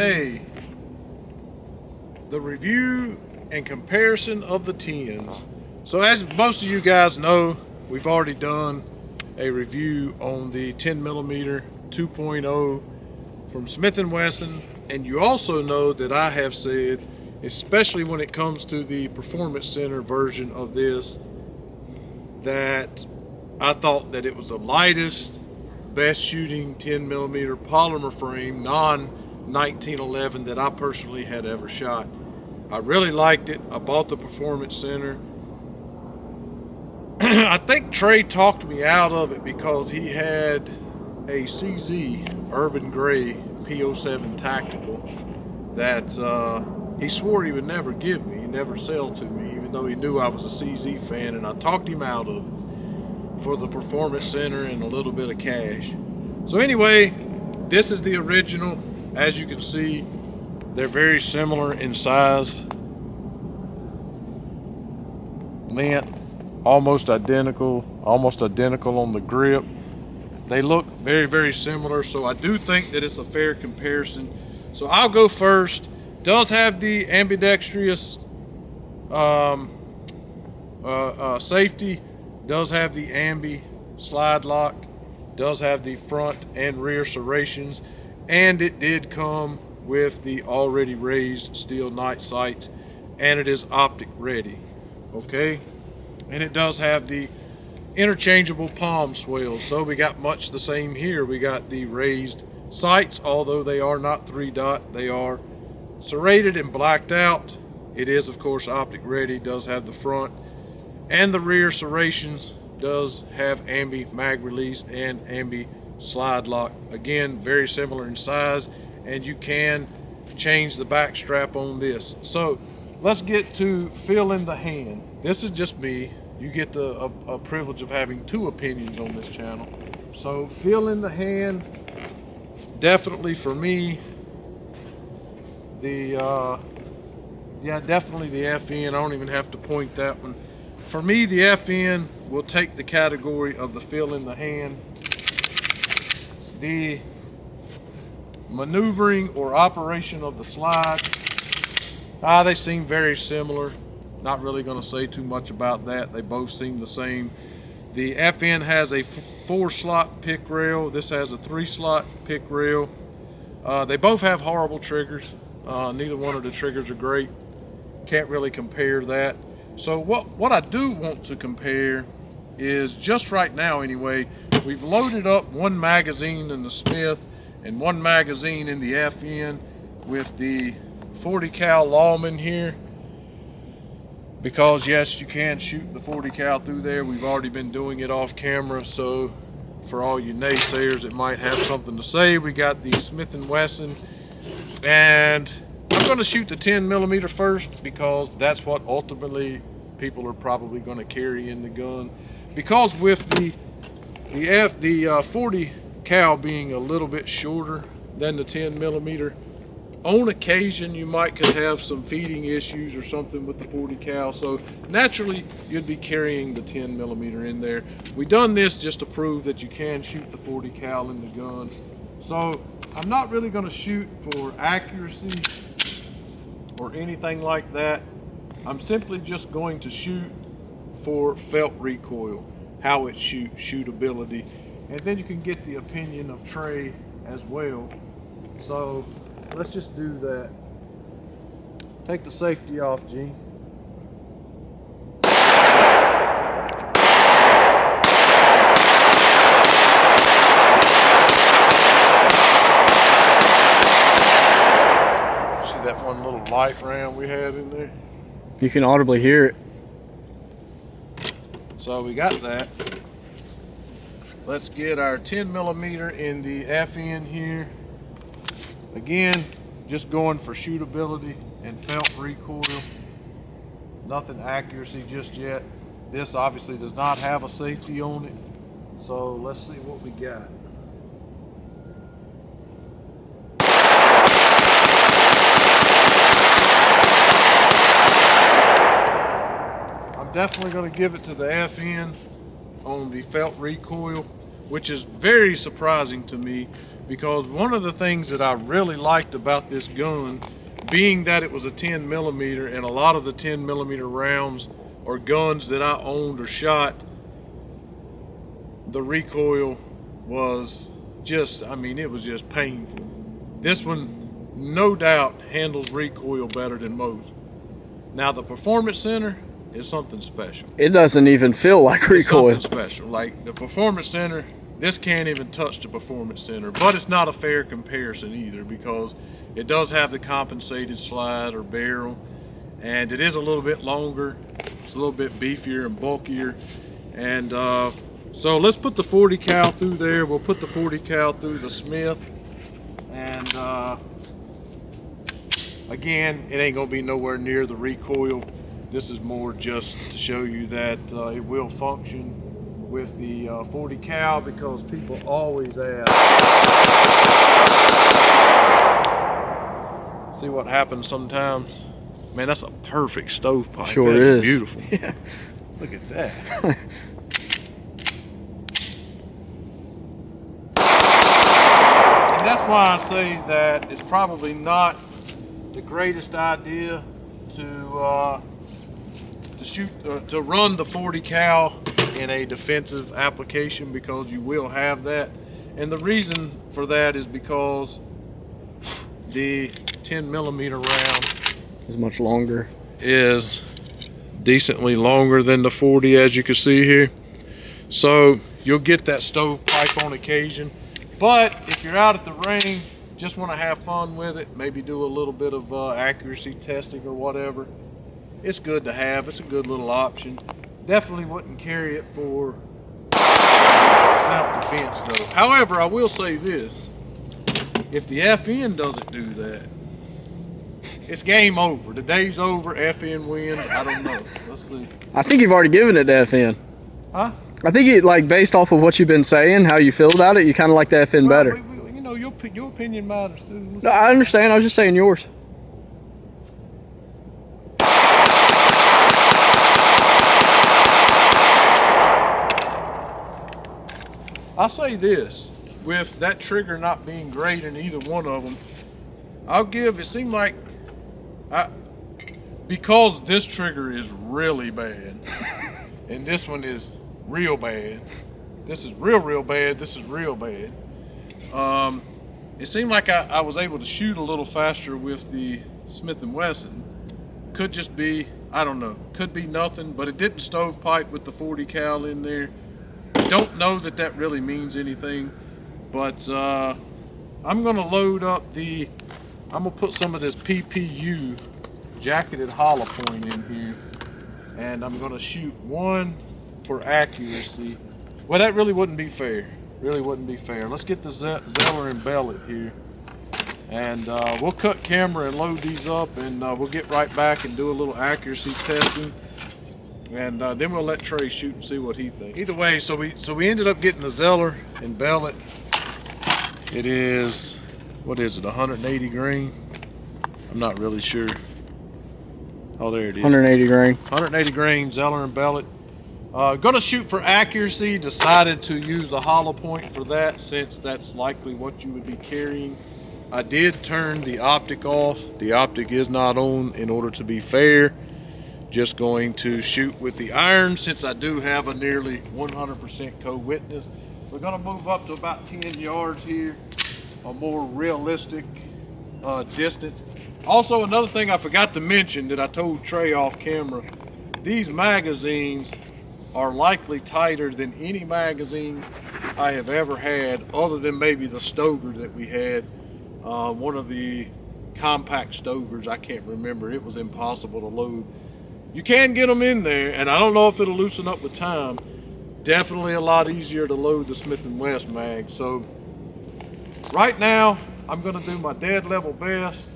today the review and comparison of the 10s. So as most of you guys know, we've already done a review on the 10mm 2.0 from Smith and Wesson, and you also know that I have said, especially when it comes to the Performance Center version of this, that I thought that it was the lightest, best shooting 10mm polymer frame, non-1911, that I personally had ever shot. I really liked it. I bought the Performance Center. I think Trey talked me out of it because he had a CZ Urban Gray P07 Tactical that he swore he would never give me, he never sell to me, even though he knew I was a CZ fan, and I talked him out of it for the Performance Center and a little bit of cash. So anyway, this is the original. As you can see, they're very similar in size, length, almost identical on the grip. They look very, very similar, so I do think that it's a fair comparison. So I'll go first. Does have the ambidextrous safety, does have the ambi slide lock, does have the front and rear serrations, and it did come with the already raised steel night sights, and it is optic ready. Okay, and it does have the interchangeable palm swells, so we got much the same here. We got the raised sights, although they are not 3-dot, they are serrated and blacked out. It is of course optic ready, does have the front and the rear serrations, does have ambi mag release and ambi slide lock. Again, very similar in size, and you can change the back strap on this. So let's get to feel in the hand. This is just me. You get the a privilege of having two opinions on this channel. So feel in the hand, definitely for me, definitely the FN. I don't even have to point that one. For me, the FN will take the category of the feel in the hand. The maneuvering or operation of the slide, they seem very similar. Not really going to say too much about that. They both seem the same. The FN has a 4-slot pick rail. This has a 3-slot pick rail. They both have horrible triggers. Neither one of the triggers are great. Can't really compare that. So what I do want to compare is, just right now anyway, we've loaded up one magazine in the Smith and one magazine in the FN with the 40 cal Lawman here, because yes, you can shoot the 40 cal through there. We've already been doing it off camera, so for all you naysayers that might have something to say, we got the Smith and Wesson, and I'm going to shoot the 10mm first because that's what ultimately people are probably going to carry in the gun, because with the 40 cal being a little bit shorter than the 10mm, on occasion you could have some feeding issues or something with the 40 cal, so naturally you'd be carrying the 10mm in there. We done this just to prove that you can shoot the 40 cal in the gun. So I'm not really going to shoot for accuracy or anything like that. I'm simply just going to shoot for felt recoil, how it shoots, shootability, and then you can get the opinion of Trey as well. So let's just do that. Take the safety off, G. See that one little light round we had in there? You can audibly hear it. So we got that. Let's get our 10mm in the FN here. Again, just going for shootability and felt recoil. Nothing accuracy just yet. This obviously does not have a safety on it. So let's see what we got. I'm definitely going to give it to the FN on the felt recoil, which is very surprising to me because one of the things that I really liked about this gun, being that it was a 10 millimeter, and a lot of the 10 millimeter rounds or guns that I owned or shot, the recoil was just, I mean, it was just painful. This one, no doubt, handles recoil better than most. Now the Performance Center is something special. It doesn't even feel like recoil. It's something special. Like the Performance Center, this can't even touch the Performance Center, but it's not a fair comparison either, because it does have the compensated slide or barrel, and it is a little bit longer. It's a little bit beefier and bulkier. And so let's put the 40 cal through there. We'll put the 40 cal through the Smith. And again, it ain't gonna be nowhere near the recoil. This is more just to show you that it will function with the 40 cal, because people always ask. See what happens sometimes? Man, that's a perfect stovepipe. Sure that is. Beautiful. Yeah. Look at that. And that's why I say that it's probably not the greatest idea to run the 40 cal in a defensive application, because you will have that. And the reason for that is because the 10 millimeter round Is much longer. is decently longer than the 40, as you can see here. So you'll get that stovepipe on occasion. But if you're out at the range, just want to have fun with it, maybe do a little bit of accuracy testing or whatever, it's good to have. It's a good little option. Definitely wouldn't carry it for self-defense though. However, I will say this: if the FN doesn't do that, it's game over. The day's over. FN wins. I don't know. Let's see. I think you've already given it to FN. Huh? I think it, like, based off of what you've been saying, how you feel about it, you kind of like the FN better. You know, your opinion matters too. No, I understand. I was just saying yours. I'll say this, with that trigger not being great in either one of them, I'll give, it seemed like, because this trigger is really bad, and this one is real bad, this is real bad, this is real bad, it seemed like I was able to shoot a little faster with the Smith and Wesson. Could just be, I don't know, could be nothing, but it didn't stovepipe with the 40 cal in there. Don't know that that really means anything, but I'm gonna load up I'm gonna put some of this PPU jacketed hollow point in here, and I'm gonna shoot one for accuracy. Well, that really wouldn't be fair. Really wouldn't be fair. Let's get the Zeller and Bellet here, and we'll cut camera and load these up, and we'll get right back and do a little accuracy testing. And then we'll let Trey shoot and see what he thinks. Either way, so we ended up getting the Zeller and Bellet. It is, what is it, 180 grain? I'm not really sure. Oh, there it is. 180 grain. 180 grain Zeller and Bellet. Gonna shoot for accuracy. Decided to use the hollow point for that, since that's likely what you would be carrying. I did turn the optic off. The optic is not on in order to be fair. Just going to shoot with the iron, since I do have a nearly 100% co-witness. We're gonna move up to about 10 yards here, a more realistic distance. Also, another thing I forgot to mention that I told Trey off camera, these magazines are likely tighter than any magazine I have ever had, other than maybe the Stoker that we had. One of the compact Stokers, I can't remember, it was impossible to load. You can get them in there, and I don't know if it'll loosen up with time. Definitely a lot easier to load the Smith and Wesson mag. So right now, I'm gonna do my dead level best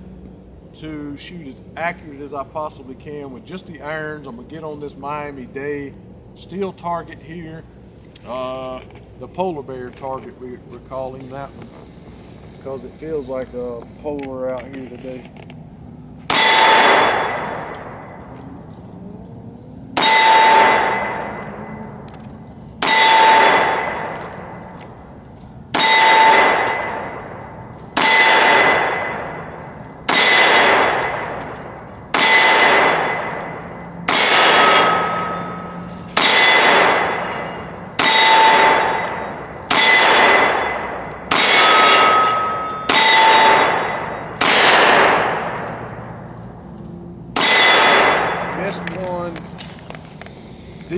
to shoot as accurate as I possibly can with just the irons. I'm gonna get on this Miami-Dade steel target here. The polar bear target, we're calling that one, because it feels like a polar out here today.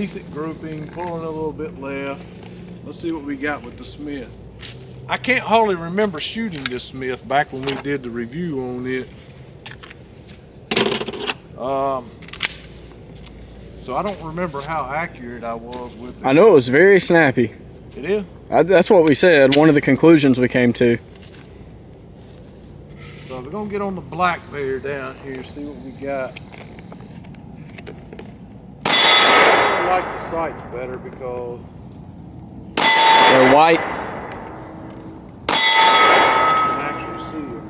decent grouping, pulling a little bit left. Let's see what we got with the Smith. I can't hardly remember shooting this Smith back when we did the review on it. So I don't remember how accurate I was with it. I know it was very snappy. It is? That's what we said, one of the conclusions we came to. So we're gonna get on the black bear down here, see what we got. I like the sights better because They're white. you can actually see it.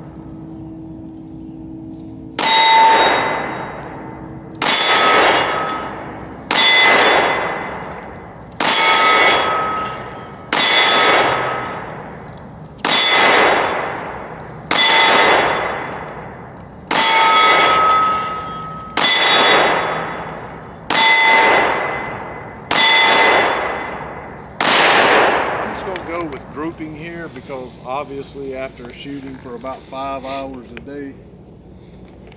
Grouping here because obviously after shooting for about 5 hours a day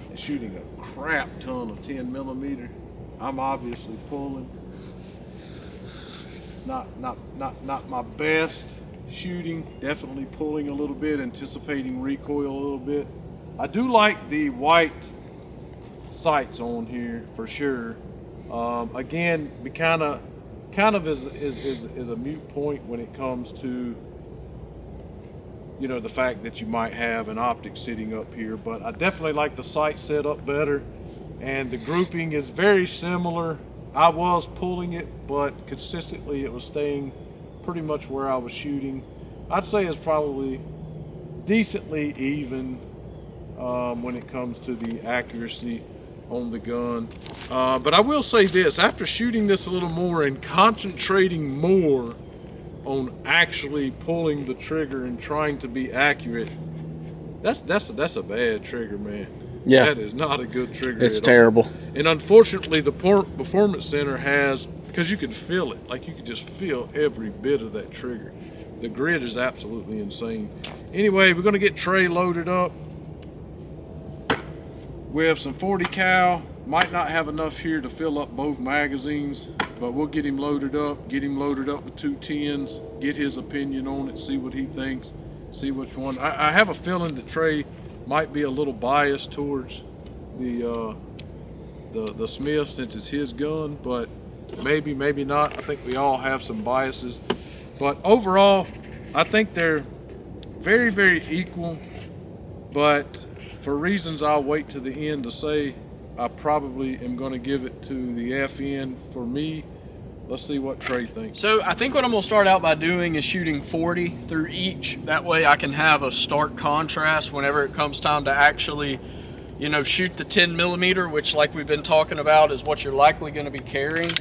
and shooting a crap ton of 10mm, I'm obviously pulling. It's not my best shooting, definitely pulling a little bit, anticipating recoil a little bit. I do like the white sights on here for sure. Again, we kind of is a moot point when it comes to, you know, the fact that you might have an optic sitting up here, but I definitely like the sight set up better, and the grouping is very similar. I was pulling it, but consistently it was staying pretty much where I was shooting. I'd say it's probably decently even when it comes to the accuracy on the gun. But I will say this, after shooting this a little more and concentrating more on actually pulling the trigger and trying to be accurate, that's a bad trigger, man. Yeah, that is not a good trigger. It's terrible. And unfortunately, the Performance Center has, because you can feel it, like you can just feel every bit of that trigger. The grit is absolutely insane. Anyway, we're gonna get Trey loaded up. We have some 40 cal. Might not have enough here to fill up both magazines, but we'll get him loaded up with 2 10s, get his opinion on it, see what he thinks, see which one. I have a feeling that Trey might be a little biased towards the Smith since it's his gun, but maybe not. I think we all have some biases, but overall I think they're very, very equal, but for reasons I'll wait to the end to say, I probably am going to give it to the FN for me. Let's see what Trey thinks. So I think what I'm going to start out by doing is shooting 40 through each. That way I can have a stark contrast whenever it comes time to actually, you know, shoot the 10mm, which, like we've been talking about, is what you're likely going to be carrying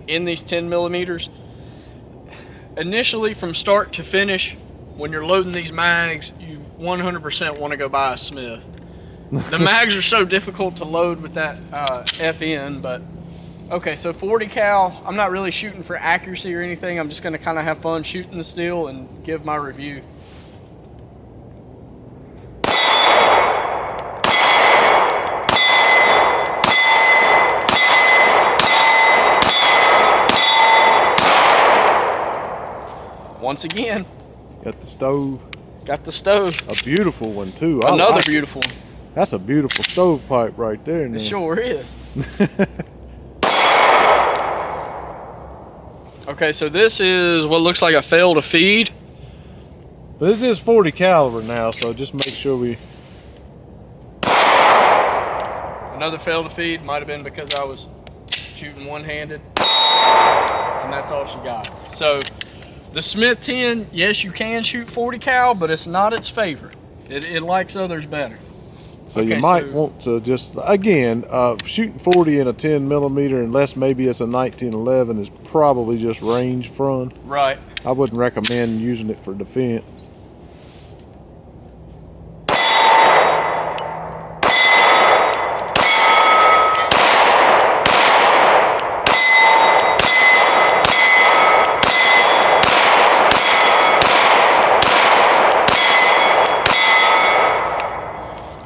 in these 10mm. Initially, from start to finish, when you're loading these mags, you 100% want to go buy a Smith. The mags are so difficult to load with that FN, but okay, so 40 cal, I'm not really shooting for accuracy or anything. I'm just going to kind of have fun shooting the steel and give my review. Once again, got the stove. Got the stove. A beautiful one too. Another beautiful one. That's a beautiful stovepipe right there. Now. It sure is. Okay, so this is what looks like a fail to feed. But this is 40 caliber now, so just make sure we... Another fail to feed. Might have been because I was shooting one-handed. And that's all she got. So the Smith 10, yes, you can shoot 40 cal, but it's not its favorite. It likes others better. So okay, you might want to just, again, shooting 40 in a 10mm, unless maybe it's a 1911, is probably just range fun. Right. I wouldn't recommend using it for defense.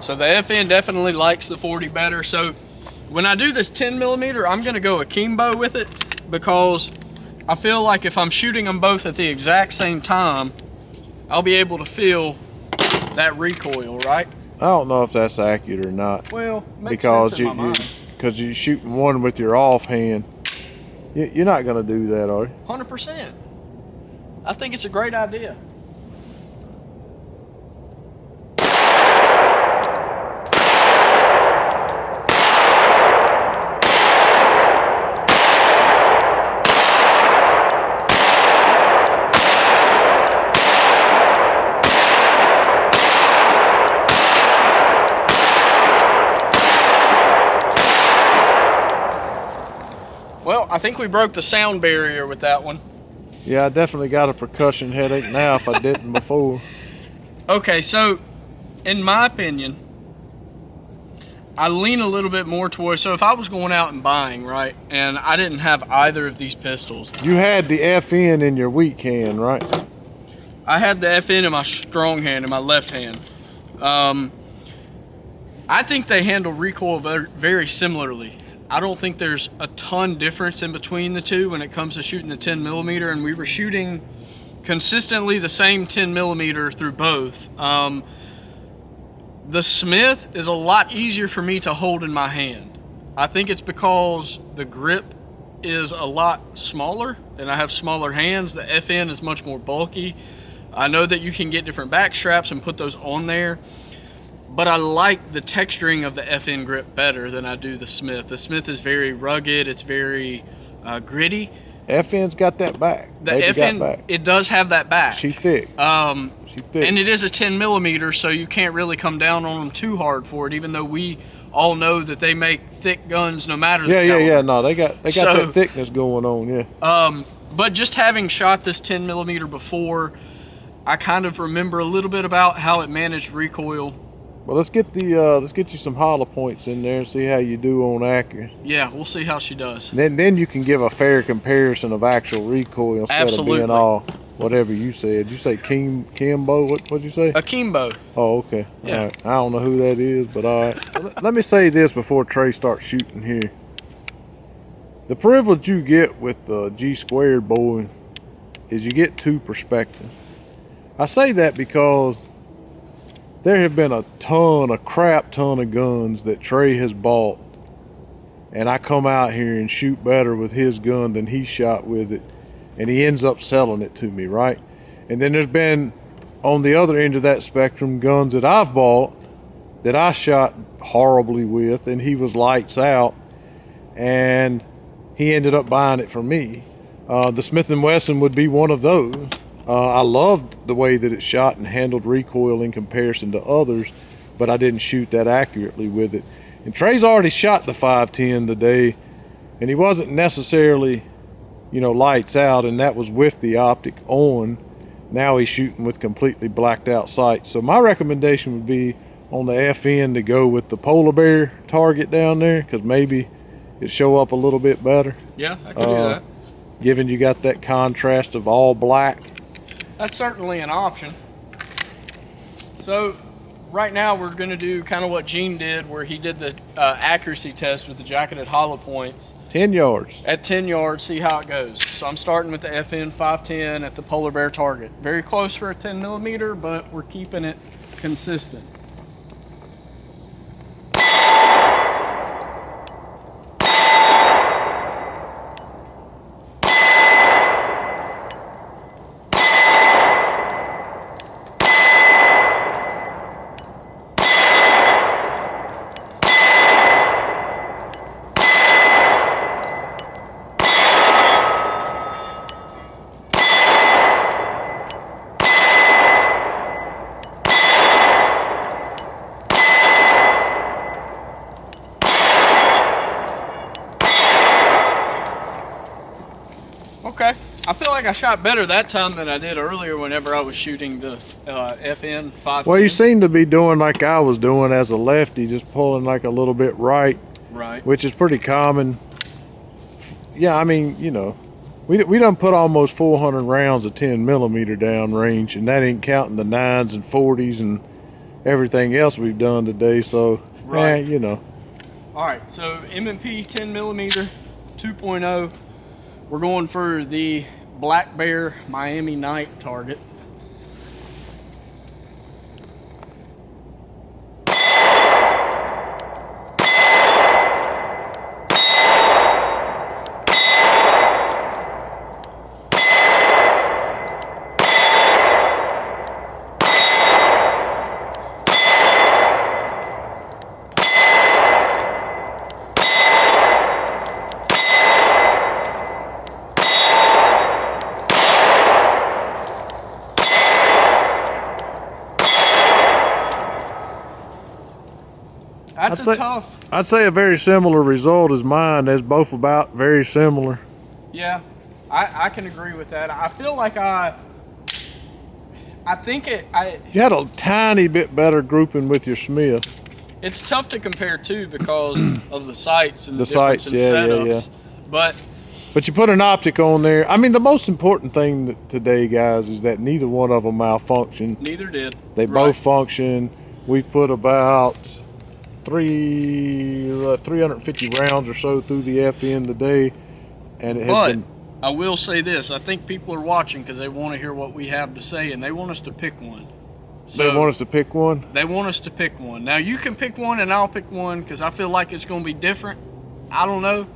So the FN definitely likes the 40 better. So when I do this 10mm, I'm gonna go akimbo with it. because I feel like if I'm shooting them both at the exact same time, I'll be able to feel that recoil, right? I don't know if that's accurate or not. Well, makes because sense in my mind. because you're shooting one with your offhand. You're not gonna do that, are you? 100%. I think it's a great idea. Well, I think we broke the sound barrier with that one. Yeah, I definitely got a percussion headache now if I didn't before. Okay, so in my opinion, I lean a little bit more towards, so if I was going out and buying, right, and I didn't have either of these pistols. You had the FN in your weak hand, right? I had the FN in my strong hand, in my left hand. I think they handle recoil very, very similarly. I don't think there's a ton difference in between the two when it comes to shooting the 10 millimeter, and we were shooting consistently the same 10 millimeter through both. The Smith is a lot easier for me to hold in my hand. I think it's because the grip is a lot smaller and I have smaller hands. The FN is much more bulky. I know that you can get different back straps and put those on there, but I like the texturing of the FN grip better than I do the Smith. The Smith is very rugged, it's very gritty. FN's got that back. The FN, got back. it does have that back. She thick. She thick. And it is a 10 millimeter, so you can't really come down on them too hard for it, even though we all know that they make thick guns no matter the caliber. Yeah. No, they got that thickness going on, yeah. But just having shot this 10 millimeter before, I kind of remember a little bit about how it managed recoil. Well, let's get you some hollow points in there and see how you do on accuracy. Yeah, we'll see how she does. Then you can give a fair comparison of actual recoil instead of being all whatever you said. You say Kimbo? What'd you say? Akimbo. Oh, okay. Yeah. All right. I don't know who that is, but all right. Let me say this before Trey starts shooting here. The privilege you get with the G² boy is you get two perspectives. I say that because there have been a crap ton of guns that Trey has bought, and I come out here and shoot better with his gun than he shot with it, and he ends up selling it to me, right? And then there's been, on the other end of that spectrum, guns that I've bought that I shot horribly with, and he was lights out, and he ended up buying it from me. The Smith and Wesson would be one of those. I loved the way that it shot and handled recoil in comparison to others, but I didn't shoot that accurately with it. And Trey's already shot the 510 today, and he wasn't necessarily, lights out, and that was with the optic on. Now he's shooting with completely blacked out sights. So my recommendation would be on the FN to go with the polar bear target down there, because maybe it show up a little bit better. Yeah, I can do that. Given you got that contrast of all black. That's certainly an option. So right now we're going to do kind of what Gene did, where he did the accuracy test with the jacketed hollow points. 10 yards. At 10 yards, see how it goes. So I'm starting with the FN-510 at the polar bear target. Very close for a 10 millimeter, but we're keeping it consistent. Okay, I feel like I shot better that time than I did earlier whenever I was shooting the FN-510. Well, you seem to be doing like I was doing as a lefty, just pulling like a little bit right. Right. Which is pretty common. Yeah, I mean, we done put almost 400 rounds of 10 millimeter down range, and that ain't counting the 9s and 40s and everything else we've done today. So, right. All right, so M&P 10 millimeter 2.0. We're going for the Black Bear Miami Night target. That's tough. I'd say a very similar result as mine. That's both about very similar. Yeah, I can agree with that. I feel like I think you had a tiny bit better grouping with your Smith. It's tough to compare too because of the sights and the sights, setups. yeah. But you put an optic on there. I mean, the most important thing today, guys, is that neither one of them malfunctioned. Neither did. They both function. We've put about 350 rounds or so through the FN today, and it has been. I will say this: I think people are watching because they want to hear what we have to say, and they want us to pick one. So they want us to pick one? They want us to pick one. Now you can pick one, and I'll pick one because I feel like it's going to be different. I don't know,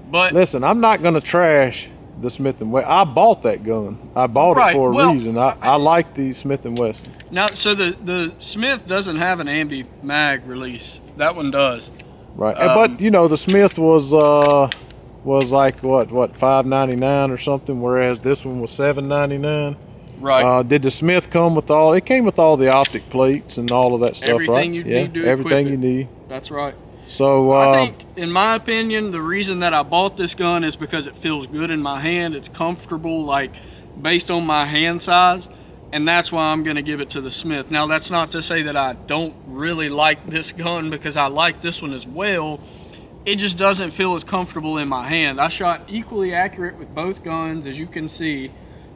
but listen, I'm not going to trash the Smith and Wesson. I bought that gun. I bought it for a reason. I like the Smith and Wesson. Now, so the Smith doesn't have an ambi mag release. That one does. Right, but you know the Smith was like what $5.99 or something, whereas this one was $7.99. Right. Did the Smith come with all? It came with all the optic plates and all of that stuff, everything right? You need to everything equip you it. need. That's right. So I think, in my opinion, the reason that I bought this gun is because it feels good in my hand. It's comfortable, like based on my hand size, and that's why I'm going to give it to the Smith. Now, that's not to say that I don't really like this gun, because I like this one as well. It just doesn't feel as comfortable in my hand. I shot equally accurate with both guns, as you can see.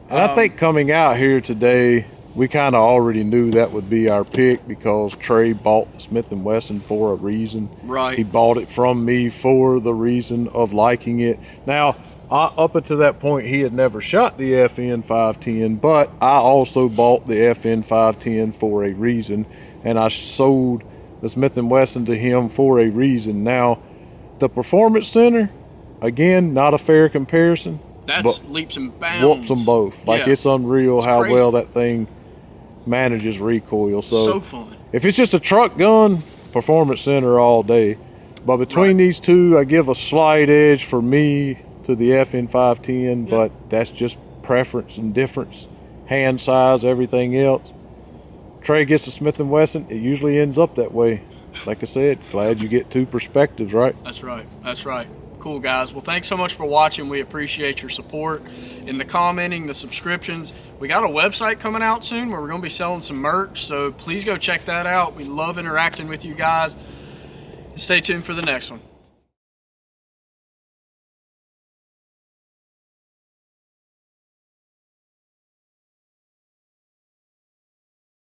And I think coming out here today, we kind of already knew that would be our pick because Trey bought the Smith and Wesson for a reason. Right. He bought it from me for the reason of liking it. Now, up until that point, he had never shot the FN-510, but I also bought the FN-510 for a reason, and I sold the Smith and Wesson to him for a reason. Now, the Performance Center, again, not a fair comparison. That's leaps and bounds. Whoops them both. Like, it's unreal how crazy. well that thing manages recoil. So fun. If it's just a truck gun, Performance Center all day. But between these two, I give a slight edge for me to the FN-510, but that's just preference and difference, hand size, everything else. Trey gets the Smith & Wesson, it usually ends up that way. Like I said, glad you get two perspectives, right? That's right. That's right. Cool, guys. Well, thanks so much for watching. We appreciate your support in the commenting, the subscriptions. We got a website coming out soon where we're going to be selling some merch, so please go check that out. We love interacting with you guys. Stay tuned for the next one.